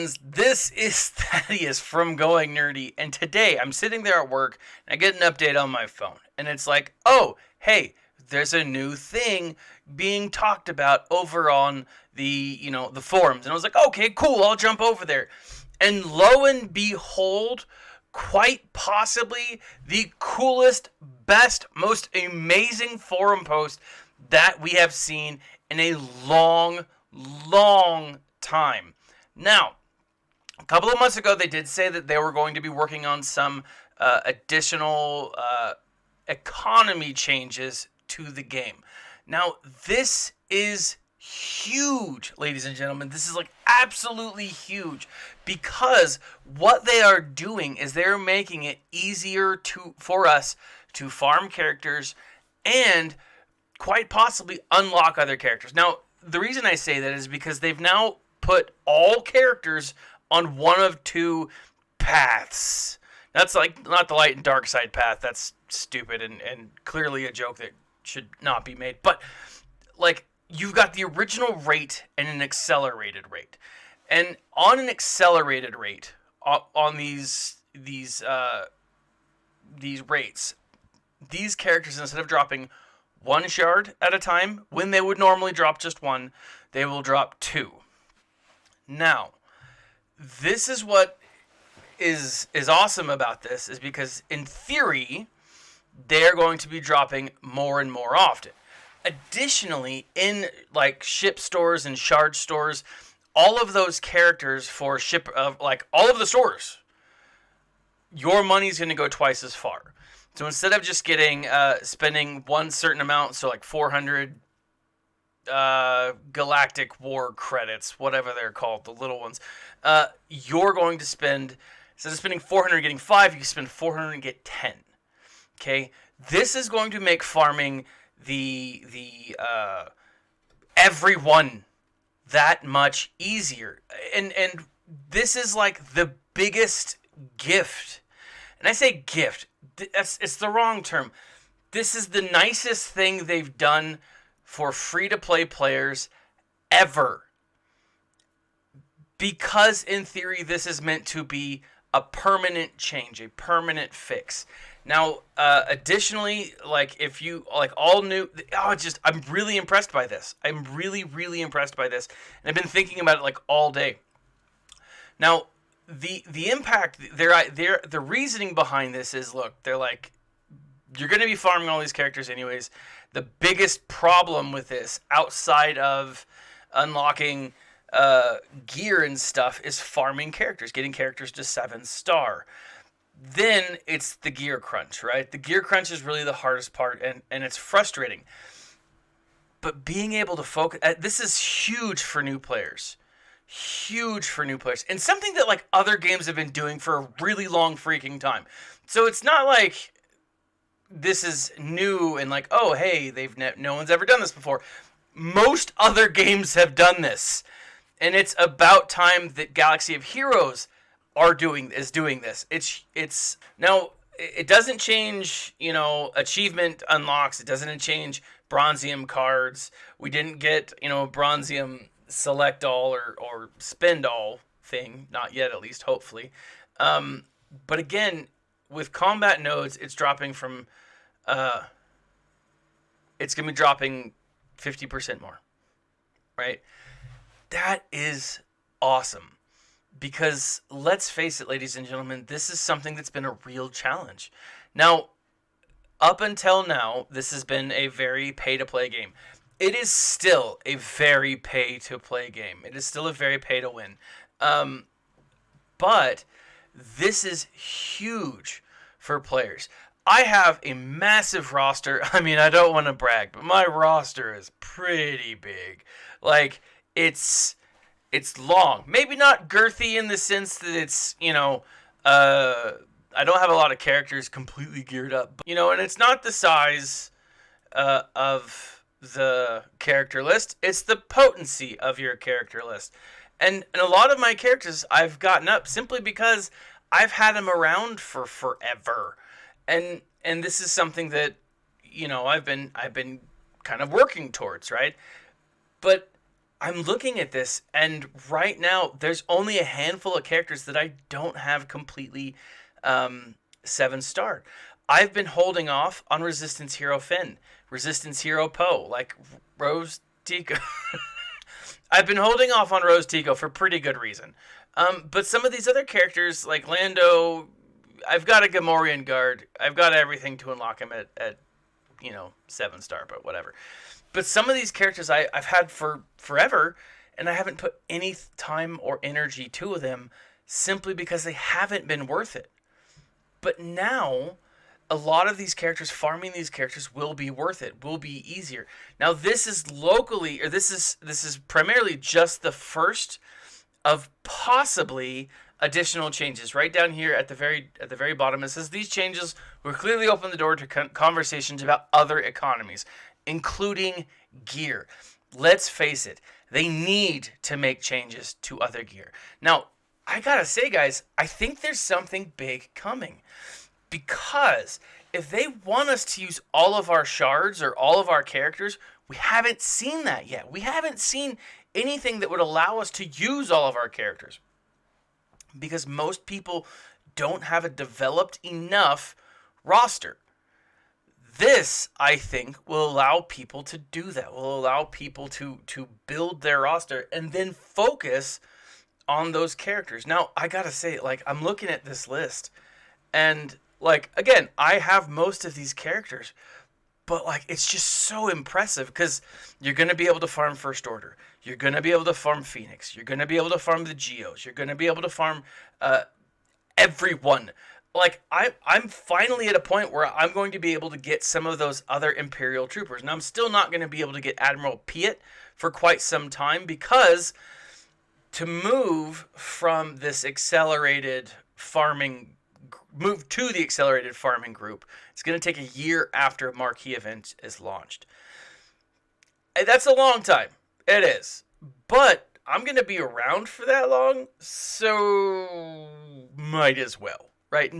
friends, this is Thaddeus from Going Nerdy, and today I'm sitting there at work and I get an update on my phone, and it's like, oh, hey, there's a new thing being talked about over on the forums, and I was like, okay, cool, I'll jump over there, and lo and behold, quite possibly the coolest, best, most amazing forum post that we have seen in a long, long time. Now, a couple of months ago, they did say that they were going to be working on some additional economy changes to the game. Now, this is huge, ladies and gentlemen. This is like absolutely huge, because what they are doing is they're making it easier for us to farm characters and quite possibly unlock other characters. Now, the reason I say that is because they've now put all characters on one of two paths. That's like not the light and dark side path. That's stupid and clearly a joke that should not be made. But like, you've got the original rate and an accelerated rate. And on an accelerated rate, on these rates, these characters, instead of dropping one shard at a time, when they would normally drop just one, they will drop two. Now, this is what is awesome about this, is because in theory, they're going to be dropping more and more often. Additionally, in like ship stores and shard stores, all of those characters for all of the stores, your money's going to go twice as far. So instead of just spending one certain amount, so like 400 Galactic War credits, whatever they're called, the little ones, you're going to spend, instead of spending 400 and getting 5, you can spend 400 and get 10. Okay? This is going to make farming the everyone that much easier. And this is like the biggest gift. And I say gift, it's the wrong term. This is the nicest thing they've done for free-to-play players ever. Because in theory, this is meant to be a permanent change, a permanent fix. Now, additionally, like if you like all new, I'm really impressed by this. I'm really, really impressed by this, and I've been thinking about it like all day. Now, the impact, the reasoning behind this is, look, they're like, you're going to be farming all these characters anyways. The biggest problem with this, outside of unlocking gear and stuff, is farming characters, getting characters to 7-star. Then it's the gear crunch, right? The gear crunch is really the hardest part, and it's frustrating. But being able to focus, this is huge for new players. Huge for new players. And something that like other games have been doing for a really long freaking time. So it's not like this is new and like, oh, hey, no one's ever done this before. Most other games have done this. And it's about time that Galaxy of Heroes is doing this. It's now, it doesn't change, achievement unlocks. It doesn't change Bronzium cards. We didn't get, Bronzium select all or spend all thing. Not yet, at least, hopefully. But again, with combat nodes, it's dropping from, it's going to be dropping 50% more, right? That is awesome. Because let's face it, ladies and gentlemen, this is something that's been a real challenge. Now, up until now, this has been a very pay-to-play game. It is still a very pay-to-play game. It is still a very pay-to-win. But this is huge for players. I have a massive roster. I mean, I don't want to brag, but my roster is pretty big. Like, it's long. Maybe not girthy in the sense that it's, I don't have a lot of characters completely geared up. But, and it's not the size of the character list. It's the potency of your character list. And a lot of my characters I've gotten up simply because I've had them around for forever. And this is something that, I've been kind of working towards, right? But I'm looking at this, and right now there's only a handful of characters that I don't have completely 7-star. I've been holding off on Resistance Hero Finn, Resistance Hero Poe, like Rose Tico. I've been holding off on Rose Tico for pretty good reason. But some of these other characters, like Lando, I've got a Gamorrean guard. I've got everything to unlock him at 7-star, but whatever. But some of these characters I've had for forever, and I haven't put any time or energy to them simply because they haven't been worth it. But now, a lot of these characters, farming these characters will be worth it, will be easier. Now, this is locally, or this is primarily just the first of possibly additional changes. Right down here at the very bottom, it says these changes will clearly open the door to conversations about other economies, including gear. Let's face it, they need to make changes to other gear. Now, I gotta say, guys, I think there's something big coming. Because if they want us to use all of our shards or all of our characters, we haven't seen that yet. We haven't seen anything that would allow us to use all of our characters. Because most people don't have a developed enough roster. This, I think, will allow people to do that. Will allow people to build their roster and then focus on those characters. Now, I gotta say, like, I'm looking at this list, and, like, again, I have most of these characters, but, like, it's just so impressive because you're going to be able to farm First Order. You're going to be able to farm Phoenix. You're going to be able to farm the Geos. You're going to be able to farm everyone. Like, I'm finally at a point where I'm going to be able to get some of those other Imperial troopers. Now, I'm still not going to be able to get Admiral Piet for quite some time because to move from this accelerated farming, move to the accelerated farming group, it's going to take a year after a marquee event is launched. That's a long time. It is. But I'm going to be around for that long, so might as well. Right?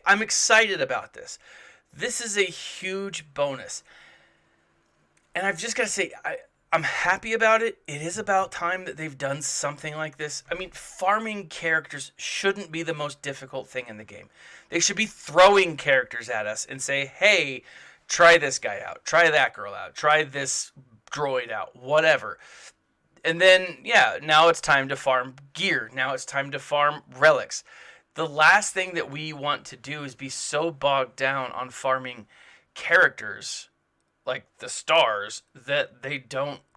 I'm excited about this. This is a huge bonus. And I've just got to say, I'm happy about it. It is about time that they've done something like this. I mean, farming characters shouldn't be the most difficult thing in the game. They should be throwing characters at us and say, hey, try this guy out. Try that girl out. Try this droid out. Whatever. And then, yeah, now it's time to farm gear. Now it's time to farm relics. The last thing that we want to do is be so bogged down on farming characters, like the stars, that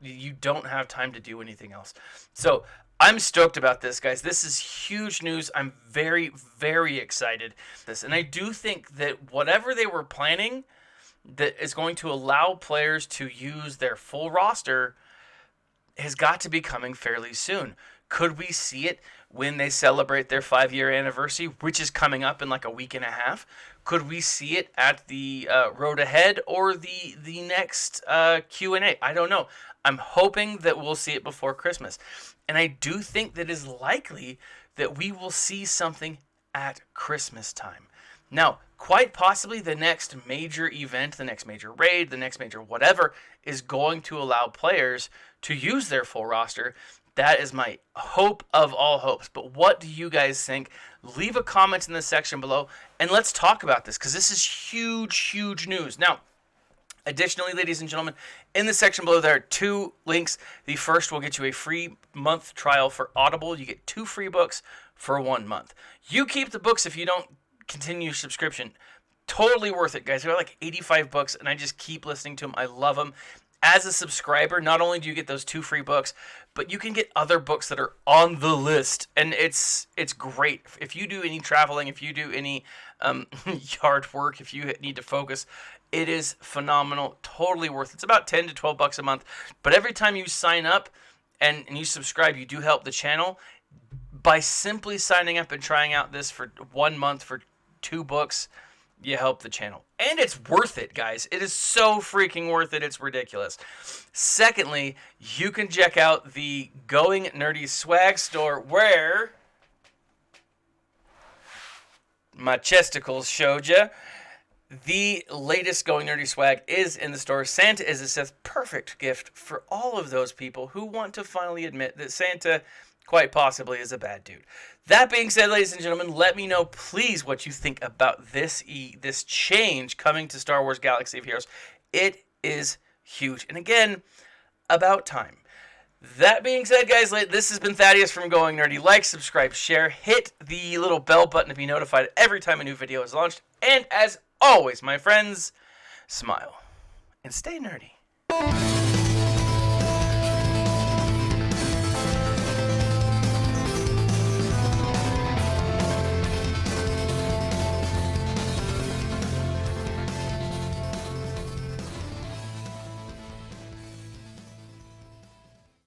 you don't have time to do anything else. So I'm stoked about this, guys. This is huge news. I'm very, very excited. And I do think that whatever they were planning that is going to allow players to use their full roster has got to be coming fairly soon. Could we see it when they celebrate their 5-year anniversary, which is coming up in like a week and a half? Could we see it at the road ahead or the next Q&A? I don't know. I'm hoping that we'll see it before Christmas. And I do think that it is likely that we will see something at Christmas time. Now, quite possibly the next major event, the next major raid, the next major whatever, is going to allow players to use their full roster. That is my hope of all hopes. But what do you guys think? Leave a comment in the section below, and let's talk about this, because this is huge, huge news. Now, additionally, ladies and gentlemen, in the section below there are 2 links. The first will get you a free month trial for Audible. You get 2 free books for 1 month. You keep the books if you don't continue your subscription. Totally worth it, guys. They're like 85 books, and I just keep listening to them. I love them. As a subscriber, not only do you get those 2 free books, but you can get other books that are on the list, and it's great. If you do any traveling, if you do any yard work, if you need to focus, it is phenomenal. Totally worth it. It's about 10 to 12 bucks a month, but every time you sign up and you subscribe, you do help the channel. By simply signing up and trying out this for 1 month for 2 books, you help the channel. And it's worth it, guys. It is so freaking worth it. It's ridiculous. Secondly, you can check out the Going Nerdy swag store where my chesticles showed you. the latest Going Nerdy swag is in the store. Santa is a perfect gift for all of those people who want to finally admit that Santa quite possibly is a bad dude. That being said, ladies and gentlemen, let me know, please, what you think about this change coming to Star Wars Galaxy of Heroes. It is huge. And again, about time. That being said, guys, this has been Thaddeus from Going Nerdy. Like, subscribe, share, hit the little bell button to be notified every time a new video is launched. And as always, my friends, smile and stay nerdy.